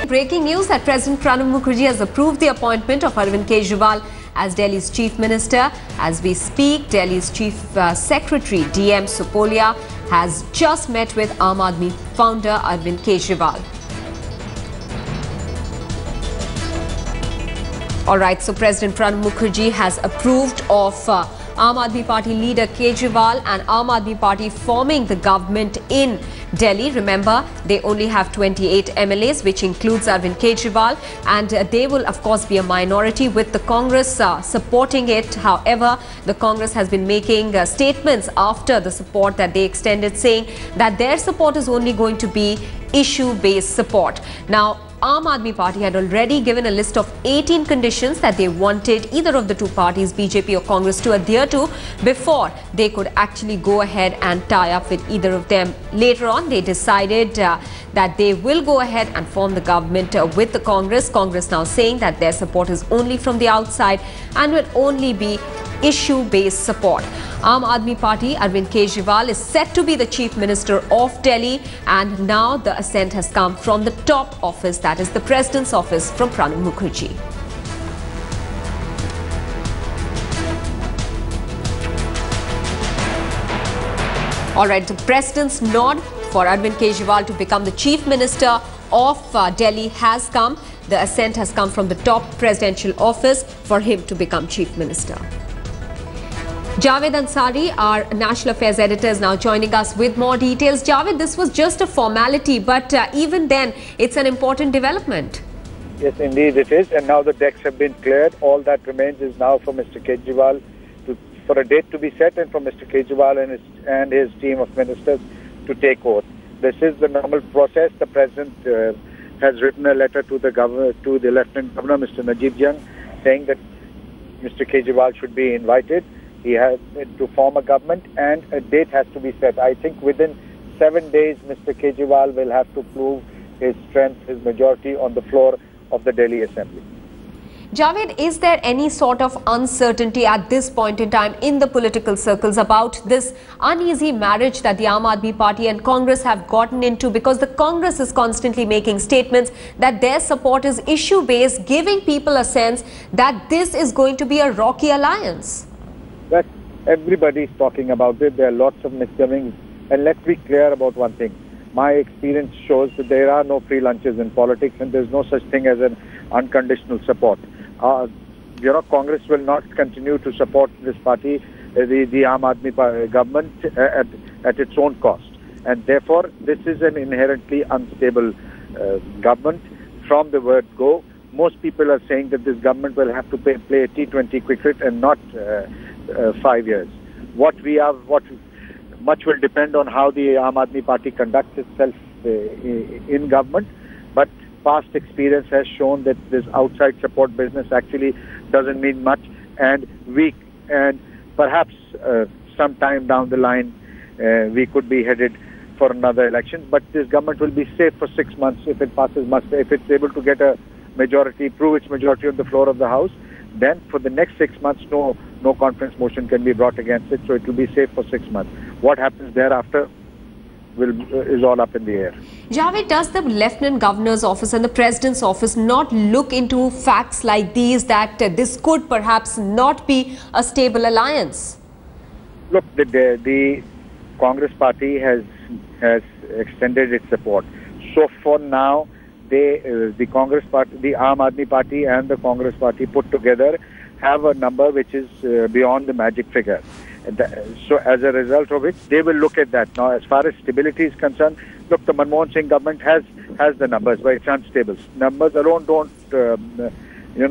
Breaking news that President Mukherjee has approved the appointment of Kejriwal as Delhi's Chief Minister. As we speak, Delhi's Chief Secretary DM Supolia has just met with Aam Aadmi founder Kejriwal. All right, so President Mukherjee has approved of Aam Aadmi Party leader Kejriwal and Aam Aadmi Party forming the government in Delhi. Remember, they only have 28 MLAs, which includes Kejriwal, and they will of course be a minority with the Congress supporting it. However, the Congress has been making statements after the support that they extended, saying that their support is only going to be issue-based support. Now, Aam Aadmi Party had already given a list of 18 conditions that they wanted either of the two parties, BJP or Congress, to adhere to before they could actually go ahead and tie up with either of them. Later on, they decided that they will go ahead and form the government with the Congress. Congress now saying that their support is only from the outside and will only be issue-based support. Aam Aadmi Party, Kejriwal, is set to be the Chief Minister of Delhi, and now the assent has come from the top office, that is the President's office, from Mukherjee. All right, the President's nod for Kejriwal to become the Chief Minister of Delhi has come. The assent has come from the top presidential office for him to become Chief Minister. Javed Ansari, our National Affairs editor, is now joining us with more details. Javed, this was just a formality, but even then, it's an important development. Yes, indeed it is. And now the decks have been cleared. All that remains is now for Mr. Kejriwal for a date to be set, and for Mr. Kejriwal and his team of ministers to take oath. This is the normal process. The President has written a letter to the Lieutenant Governor, Mr. Najib Jung, saying that Mr. Kejriwal should be invited. He has to form a government, and a date has to be set. I think within 7 days, Mr. Kejriwal will have to prove his strength, his majority on the floor of the Delhi Assembly. Javed, is there any sort of uncertainty at this point in time in the political circles about this uneasy marriage that the Aam Aadmi Party and Congress have gotten into? Because the Congress is constantly making statements that their support is issue-based, giving people a sense that this is going to be a rocky alliance. But everybody is talking about it. There are lots of misgivings. And let's be clear about one thing. My experience shows that there are no free lunches in politics, and there's no such thing as an unconditional support. Congress will not continue to support this party, the Aam Aadmi government, at its own cost. And therefore, this is an inherently unstable government from the word go. Most people are saying that this government will have to play T20 cricket and not 5 years. Much will depend on how the Aam Aadmi Party conducts itself in government, but past experience has shown that this outside support business actually doesn't mean much, and perhaps sometime down the line we could be headed for another election. But this government will be safe for 6 months if it passes muster, if it's able to get a majority, prove its majority on the floor of the House. Then for the next 6 months, no conference motion can be brought against it, so it will be safe for 6 months. What happens thereafter is all up in the air. Javed, does the Lieutenant Governor's office and the President's office not look into facts like these, that this could perhaps not be a stable alliance? Look, the Congress party has extended its support. So for now, the Congress party, the Aam Aadmi Party and the Congress party put together have a number which is beyond the magic figure. So as a result of which, they will look at that. Now, as far as stability is concerned, look, the Manmohan Singh government has the numbers, but it's unstable. Numbers alone don't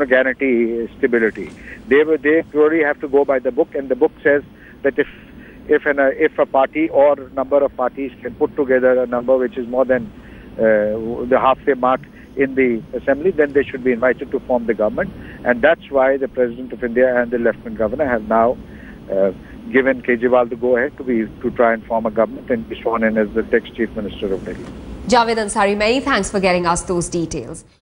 guarantee stability. They purely have to go by the book, and the book says that if a party or number of parties can put together a number which is more than the halfway mark in the assembly, then they should be invited to form the government. And that's why the President of India and the Lieutenant Governor have now given Kejriwal the go-ahead to try and form a government and be sworn in as the next Chief Minister of Delhi. Javed Ansari, many thanks for getting us those details.